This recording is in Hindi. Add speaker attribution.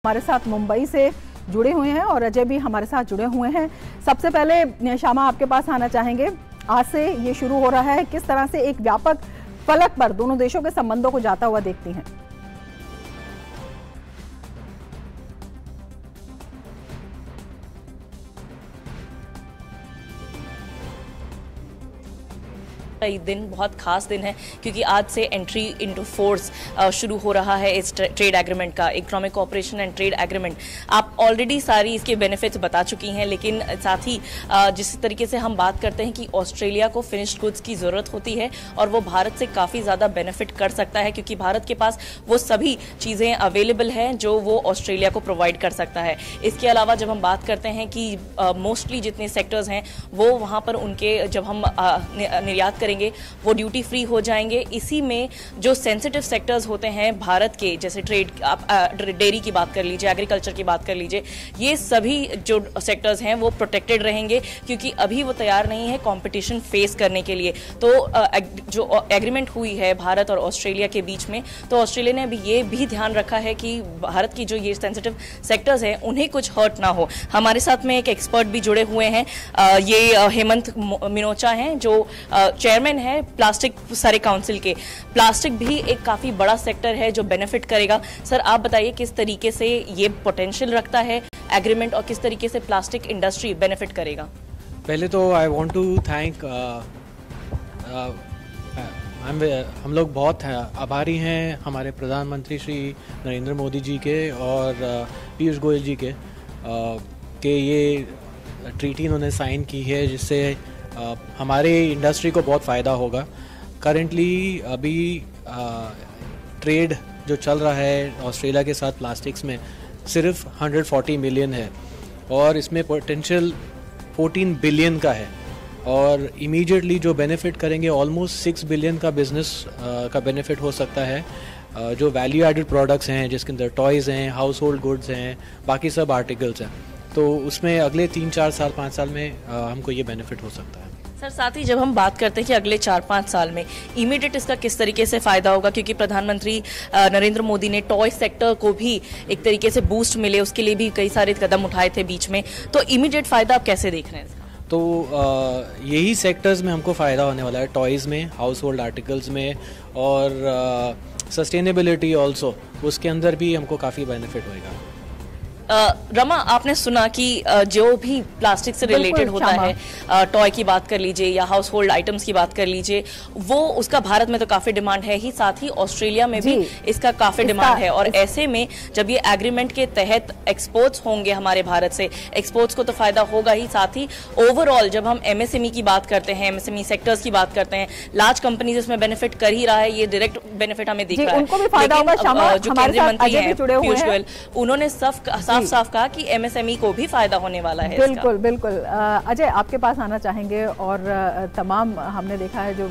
Speaker 1: हमारे साथ मुंबई से जुड़े हुए हैं और अजय भी हमारे साथ जुड़े हुए हैं। सबसे पहले श्यामा आपके पास आना चाहेंगे, आज से ये शुरू हो रहा है, किस तरह से एक व्यापक फलक पर दोनों देशों के संबंधों को जाता हुआ देखती हैं?
Speaker 2: ये दिन बहुत खास दिन है क्योंकि आज से एंट्री इनटू फोर्स शुरू हो रहा है इस ट्रेड एग्रीमेंट का, economic cooperation and trade agreement. आप ऑलरेडी सारी इसके बेनिफिट्स बता चुकी हैं, लेकिन साथ ही जिस तरीके से हम बात करते हैं कि ऑस्ट्रेलिया को फिनिश्ड गुड्स की ज़रूरत होती है और वो भारत से काफ़ी ज़्यादा बेनिफिट कर सकता है क्योंकि भारत के पास वो सभी चीज़ें अवेलेबल हैं जो वो ऑस्ट्रेलिया को प्रोवाइड कर सकता है। इसके अलावा जब हम बात करते हैं कि मोस्टली जितने सेक्टर्स हैं वो वहाँ पर उनके जब हम निर्यात वो ड्यूटी फ्री हो जाएंगे। इसी में जो सेंसिटिव सेक्टर्स होते हैं भारत के, जैसे ट्रेड, डेयरी की बात कर लीजिए, एग्रीकल्चर की बात कर लीजिए, ये सभी जो सेक्टर्स हैं वो प्रोटेक्टेड रहेंगे क्योंकि अभी वो तैयार नहीं है कंपटीशन फेस करने के लिए। तो जो एग्रीमेंट हुई है भारत और ऑस्ट्रेलिया के बीच में, तो ऑस्ट्रेलिया ने अभी ये भी ध्यान रखा है कि भारत की जो ये सेंसिटिव सेक्टर्स हैं उन्हें कुछ हर्ट ना हो। हमारे साथ में एक एक्सपर्ट भी जुड़े हुए हैं, ये हेमंत मिनोचा हैं जो चेयरमैन है प्लास्टिक सारे काउंसिल के। प्लास्टिक भी एक काफी बड़ा सेक्टर है जो बेनिफिट करेगा। सर आप बताइए किस तरीके से ये पोटेंशियल रखता है एग्रीमेंट और किस तरीके से प्लास्टिक इंडस्ट्री बेनिफिट करेगा?
Speaker 3: पहले तो आई वांट टू थैंक, हम लोग बहुत आभारी हैं हमारे प्रधानमंत्री श्री नरेंद्र मोदी जी के और पीयूष गोयल जी के ये ट्रीटी इन्होंने साइन की है जिससे हमारे इंडस्ट्री को बहुत फ़ायदा होगा। करेंटली अभी ट्रेड जो चल रहा है ऑस्ट्रेलिया के साथ प्लास्टिक्स में सिर्फ 140 मिलियन है और इसमें पोटेंशियल 14 बिलियन का है और इमीडिएटली जो बेनिफिट करेंगे ऑलमोस्ट 6 बिलियन का बिजनेस का बेनिफिट हो सकता है। जो वैल्यू एडेड प्रोडक्ट्स हैं जिसके अंदर टॉयज़ हैं, हाउस होल्ड गुड्स हैं, बाकी सब आर्टिकल्स हैं, तो उसमें अगले 3-4 साल 5 साल में हमको ये बेनिफिट हो सकता है।
Speaker 2: सर साथ ही जब हम बात करते हैं कि अगले 4-5 साल में इमीडिएट इसका किस तरीके से फ़ायदा होगा, क्योंकि प्रधानमंत्री नरेंद्र मोदी ने टॉय सेक्टर को भी एक तरीके से बूस्ट मिले उसके लिए भी कई सारे कदम उठाए थे बीच में, तो इमीडिएट फ़ायदा आप कैसे देख रहे हैं?
Speaker 3: तो यही सेक्टर्स में हमको फ़ायदा होने वाला है, टॉयज़ में, हाउस होल्ड आर्टिकल्स में और सस्टेनेबिलिटी ऑल्सो, उसके अंदर भी हमको काफ़ी बेनिफिट होएगा।
Speaker 2: रमा, आपने सुना कि जो भी प्लास्टिक से रिलेटेड होता है, टॉय की बात कर लीजिए या हाउस होल्ड आइटम्स की बात कर लीजिए, वो उसका भारत में तो काफी डिमांड है ही, साथ ही ऑस्ट्रेलिया में भी इसका काफी डिमांड है। और ऐसे में जब ये एग्रीमेंट के तहत एक्सपोर्ट्स होंगे हमारे भारत से, एक्सपोर्ट्स को तो फायदा होगा ही, साथ ही ओवरऑल जब हम एमएसएमई की बात करते हैं, एमएसएमई सेक्टर्स की बात करते हैं, लार्ज कंपनीज इसमें बेनिफिट कर ही रहा है, ये डायरेक्ट बेनिफिट हमें दिख रहा है। जो केंद्रीय मंत्री हैं पीयूष गोयल, उन्होंने साफ कहा कि एमएसएमई को भी फायदा होने वाला है।
Speaker 1: बिल्कुल बिल्कुल। अजय आपके पास आना चाहेंगे और तमाम हमने देखा है जो